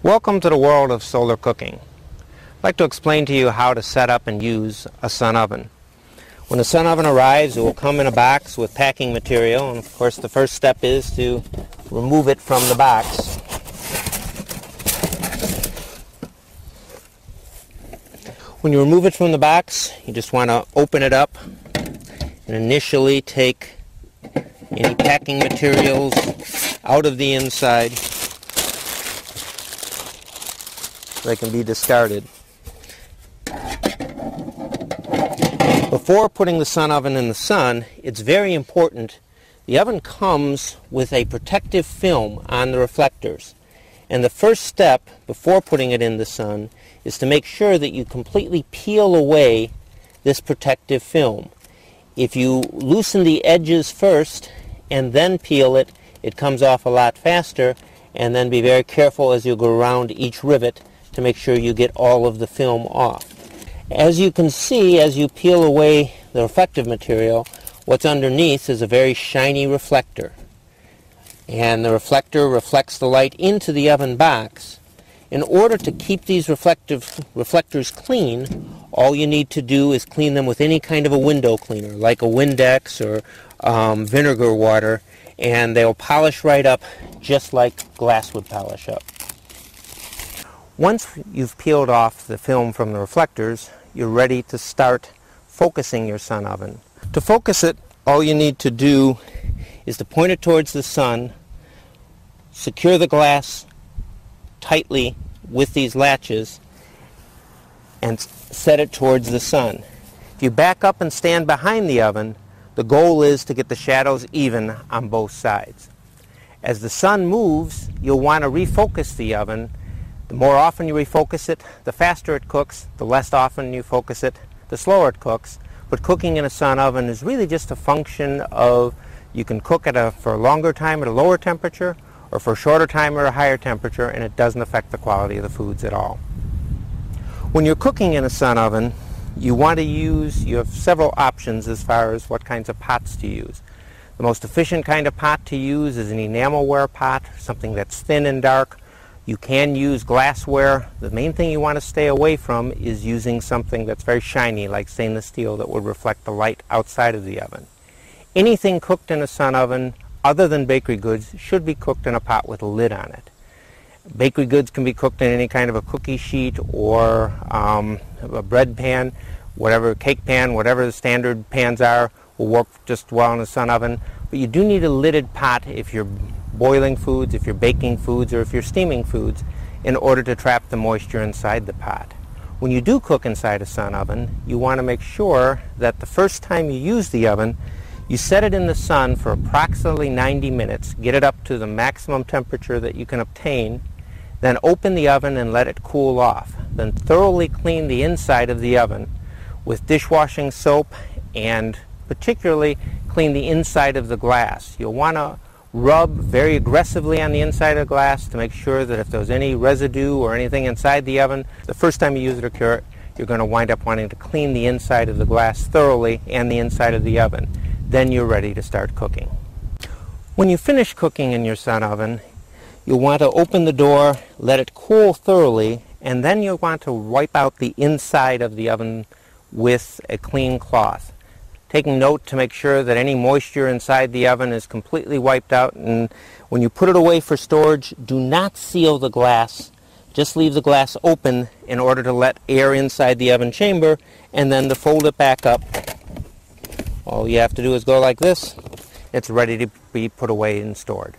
Welcome to the world of solar cooking. I'd like to explain to you how to set up and use a sun oven. When the sun oven arrives, it will come in a box with packing material, and of course the first step is to remove it from the box. When you remove it from the box, you just want to open it up and initially take any packing materials out of the inside so they can be discarded. Before putting the sun oven in the sun, it's very important. The oven comes with a protective film on the reflectors. And the first step before putting it in the sun is to make sure that you completely peel away this protective film. If you loosen the edges first and then peel it, it comes off a lot faster. And then be very careful as you go around each rivet to make sure you get all of the film off. As you can see, as you peel away the reflective material, what's underneath is a very shiny reflector. And the reflector reflects the light into the oven box. In order to keep these reflectors clean, all you need to do is clean them with any kind of a window cleaner, like a Windex or vinegar water, and they'll polish right up just like glass would polish up. Once you've peeled off the film from the reflectors, you're ready to start focusing your sun oven. To focus it, all you need to do is to point it towards the sun, secure the glass tightly with these latches, and set it towards the sun. If you back up and stand behind the oven, the goal is to get the shadows even on both sides. As the sun moves, you'll want to refocus the oven. The more often you refocus it, the faster it cooks. The less often you focus it, the slower it cooks. But cooking in a sun oven is really just a function of you can cook for a longer time at a lower temperature or for a shorter time at a higher temperature, and it doesn't affect the quality of the foods at all. When you're cooking in a sun oven, you have several options as far as what kinds of pots to use. The most efficient kind of pot to use is an enamelware pot, something that's thin and dark. You can use glassware. The main thing you want to stay away from is using something that's very shiny, like stainless steel, that would reflect the light outside of the oven. Anything cooked in a sun oven, other than bakery goods, should be cooked in a pot with a lid on it. Bakery goods can be cooked in any kind of a cookie sheet or a bread pan, whatever, cake pan, whatever the standard pans are, will work just well in a sun oven. But you do need a lidded pot if you're boiling foods, if you're baking foods, or if you're steaming foods, in order to trap the moisture inside the pot. When you do cook inside a sun oven, you want to make sure that the first time you use the oven, you set it in the sun for approximately 90 minutes, get it up to the maximum temperature that you can obtain, then open the oven and let it cool off. Then thoroughly clean the inside of the oven with dishwashing soap, and particularly clean the inside of the glass. You'll want to rub very aggressively on the inside of the glass to make sure that if there's any residue or anything inside the oven, the first time you use it or cure it, you're going to wind up wanting to clean the inside of the glass thoroughly and the inside of the oven. Then you're ready to start cooking. When you finish cooking in your sun oven, you'll want to open the door, let it cool thoroughly, and then you'll want to wipe out the inside of the oven with a clean cloth. Taking note to make sure that any moisture inside the oven is completely wiped out, and when you put it away for storage, do not seal the glass. Just leave the glass open in order to let air inside the oven chamber, and then to fold it back up. All you have to do is go like this. It's ready to be put away and stored.